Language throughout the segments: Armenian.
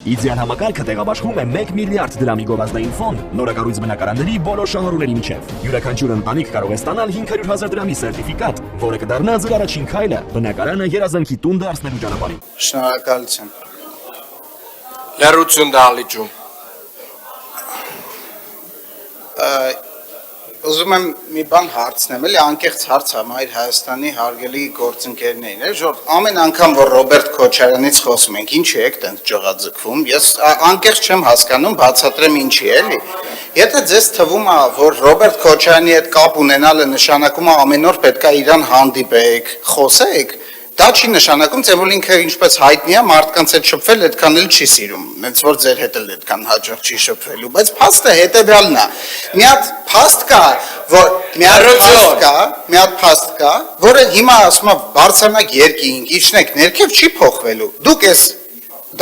Իդեալ համակարգը տեղաբաշխում է 1 միլիարդ դրամի գովազդային ֆոնդ, նորակառույց բնակարանների բոլոր շահառուների միջև։ Յուրաքանչյուր ընտանիք կարող է ստանալ 500,000 դրամի սերտիֆիկատ, որը կդառնա ձեր առաջին քայլը բնակարանը երազանքի տուն դարձնելու ճանապարհին։ Շնորհակալություն։ Լրություն դահլիճում։ Ուզում եմ մի բան հարցնեմ, էլի անկեղծ հարց եմ այր Հայաստանի հարգելի գործընկերներին, որ ամեն անգամ որ Ռոբերտ Քոչարյանից խոսում ենք, ինչի եք տենց ջղաձգվում, ես անկեղծ չեմ հասկանում, բացատրեմ ինչի էլի։ Եթե ձեզ թվում է, որ Ռոբերտ Քոչարյանի հետ կապ ունենալը նշանակում է ամեն օր պետք է իրան հանդիպեք, խոսեք, դա չի նշանակում, թե որ ինքը ինչպես հայտնի է մարդկանց հետ շփվել, այդքան էլ չի սիրում, հենց որ ձեր հետ էլ այդքան հաճախ չի շփվելու, բայց փաստը հետևյալն է։ Մի հատ փաստ կա, որը հիմա ասում է բարձրանակ երկինք, իջնեք ներքև չի փոխվելու։ Դուք այս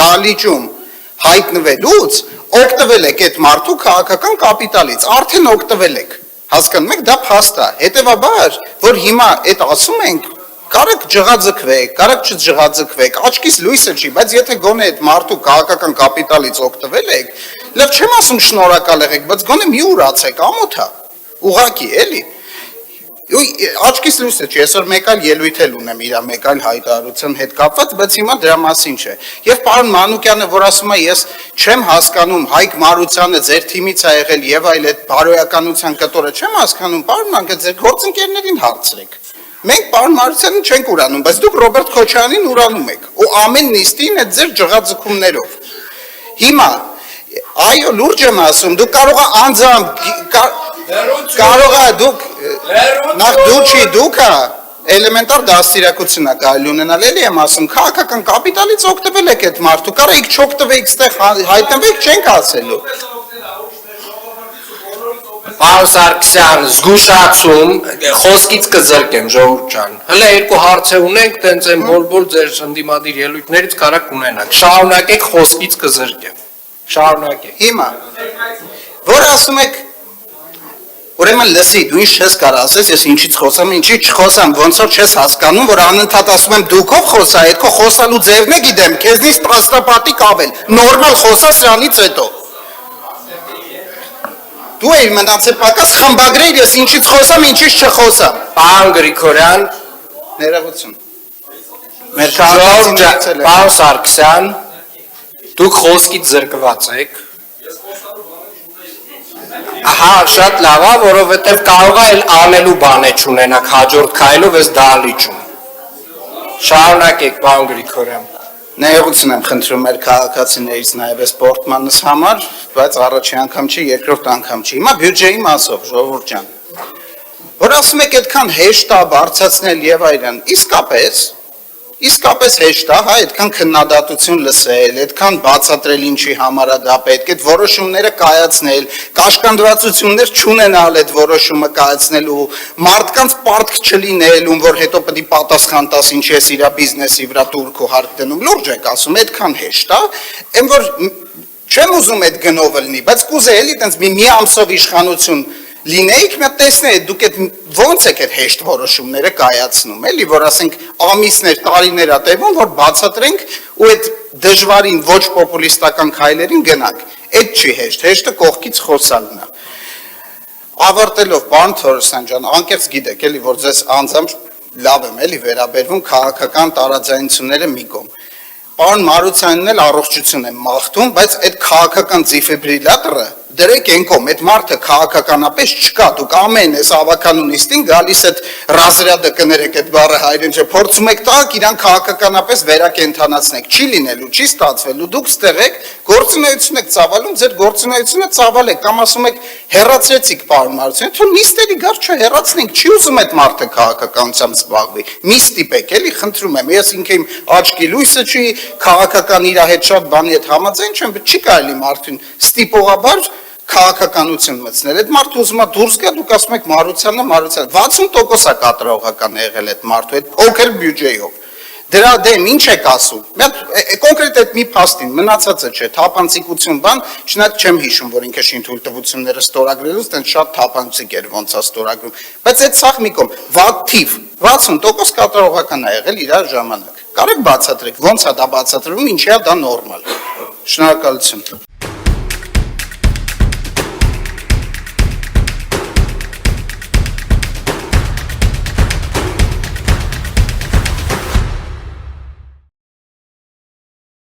դահլիճում հայտնվելուց օգտվել եք այդ մարդու քաղաքական կապիտալից, արդեն օգտվել եք։ Հասկանում եք, դա փաստ է։ Հետևաբար, որ հիմա այդ ասում ենք, կարեք ջղաձգվեք, կարեք չջղաձգվեք, աչքից լույսը չի, բայց եթե գոնե այդ մարդու քաղաքական կապիտալից օգտվել եք, լավ չեմ ասում շնորհակալ եղեք, բայց գոնե մի ուրացեք, ամոթ է, ուղղակի էլի։ Աչքից լույսը չի, այսօր մեկ այլ ելույթ էլ ունեմ իր մեկ այլ հայտարարության հետ կապված, բայց հիմա դրա մասին չէ։ Եվ պարոն Մանուկյանը, որ ասում է, ես չեմ հասկանում, Հայկ Մարությանը ձեր թիմից է եղել եւ այլ այդ բարոյականության կտորը չեմ հասկանում, պարոն Մանուկյան, ձեր գործընկերներին հարցրեք։ Մենք պարոն Մարությանին չենք ուրանում, բայց դուք Ռոբերտ Քոչարյանին ուրանում եք, ու ամեն նիստին այդ ձեր ջղաձգումներով։ Հիմա, այո, լուրջ եմ ասում, դուք կարող եք անձամբ, կարող եք դուք, նախ դուք էլեմենտար դաստիարակություն է կարելի ունենալ, էլի եմ ասում, քաղաքական կապիտալից օգտվել եք այդ մարդու, կարեք չօգտվեիք, ստեղ հայտնվեք, չենք ասելու։ Պարոն Սարգսյան, զգուշացում, խոսքից կզրկեմ, ժողովուրդ ջան։ Հələ երկու հարց ունենք, տենց են բոլ ձեր ընդդիմադիր ելույթներից կարաք ունենաք։ Շարունակեք, խոսքից կզրկեմ։ Շարունակեք։ Հիմա, որ ասում եք, ուրեմն լսի, դու ինչ չես կարող ասես, ես ինչից խոսամ, ինչի չխոսամ, ոնց որ չես հասկանում, որ անընդհատ ասում եմ դուքով խոսա, այդ քո խոսալու ձևն է գիտեմ, քեզնից պրաստապատիկ ավել, նորմալ խոսա սրանից հետո։ Դու էիր մնացել պակաս խմբագրեր, ես ինչից խոսամ, ինչից չխոսամ։ Պարոն Գրիգորյան, ներողություն։ Պարոն Սարգսյան, դուք խոսքից զրկված եք։ Ահա, շատ լավ է, որովհետև կարող է անելու բան չունենաք հաջորդ քայլով այս դահլիճում։ Շարունակեք, պարոն Գրիգորյան։ Ներողություն եմ խնդրում մեր քաղաքացիներից նաև այս Պորտմանս համար, բայց առաջին անգամ չի, երկրորդ անգամ չի։ Հիմա բյուջեի մասով, ժողովուրդ ջան։ Որ ասում եք այդքան հեշտ է բարձրացնել եւ այլն, իսկապես հեշտ է, հա, այդքան քննադատություն լսել, այդքան բացատրել ինչի համար է դա պետք, այդ որոշումները կայացնել, կաշկանդվածություններ չունենալ այդ որոշումը կայացնելու, մարդկանց պարտք չլինել, ում որ հետո պետք է պատասխան տաս ինչ ես իր բիզնեսի վրա տուրք ու հարկ դնում, լուրջ եք ասում, այդքան հեշտ է, այն որ չեմ ուզում այդ գնով լինի, բայց կուզեի էլի տենց մի ամսով իշխանություն լինեիք, մի տեսնեիք դուք այդ ոնց եք այդ հեշտ որոշումները կայացնում, էլի, որ ասենք ամիսներ, տարիներ է տևում, որ բացատրենք ու այդ դժվարին ոչ պոպուլիստական քայլերին գնանք։ Այդ չի հեշտ, հեշտը կողքից խոսալն է։ Ավարտելով, պարոն Թորոսյան ջան, անկեղծ գիտեք, էլի, որ ձեզ անձամբ լավ եմ, էլի, վերաբերվում քաղաքական տարաձայնությունները մի կողմ։ Պարոն Մարությանին էլ առողջություն եմ մաղթում, բայց այդ քաղաքական դեֆիբրիլյատորը դրեք են կողմ, այդ մարդը քաղաքականապես չկա, դուք ամեն այս ավականու նիստին գալիս այդ ռազրյադը կներեք այդ բառը հայերեն չէ, փորձում եք տակ իրան քաղաքականապես վերակենդանացնեք, չի լինելու, չի ստացվելու, դուք ստեղ եք, գործունեություն եք ծավալում, ձեր գործունեությունը ծավալեք, կամ ասում եք հեռացրեցիք պարոն Մարության, թող նիստերի գար չհեռացնենք, չի ուզում այդ մարդը քաղաքականությամբ զբաղվի, մի ստիպեք, էլի խնդրում եմ, ես ինքը իմ աչքի լույսը չի, քաղաքական իր հետ շատ բանի հետ համաձայն չեմ, չի կարելի մարդուն ստիպողաբար քաղաքականություն մտցնել, այդ մարդը ուզում է դուրս գա, դուք ասում եք Մարությանը, 60% է կատարողական եղել այդ մարդու, այդ փոքր բյուջեով։ Դրա դեմ ինչ եք ասում։ Կոնկրետ այդ մի փաստին, մնացածը չէ, թափանցիկություն բան, չնայած չեմ հիշում, որ ինքը շինթույլտվությունները ստորագրելուց տենց շատ թափանցիկ էր ոնց է ստորագրում, բայց այդ սաղ մի կողմ, թիվ 60% կատարողական է եղել իր ժամանակ։ Կարեք բացատրեք, ոնց է դա բացատրվում, ինչի է դա նորմալ։ Շնորհակալություն։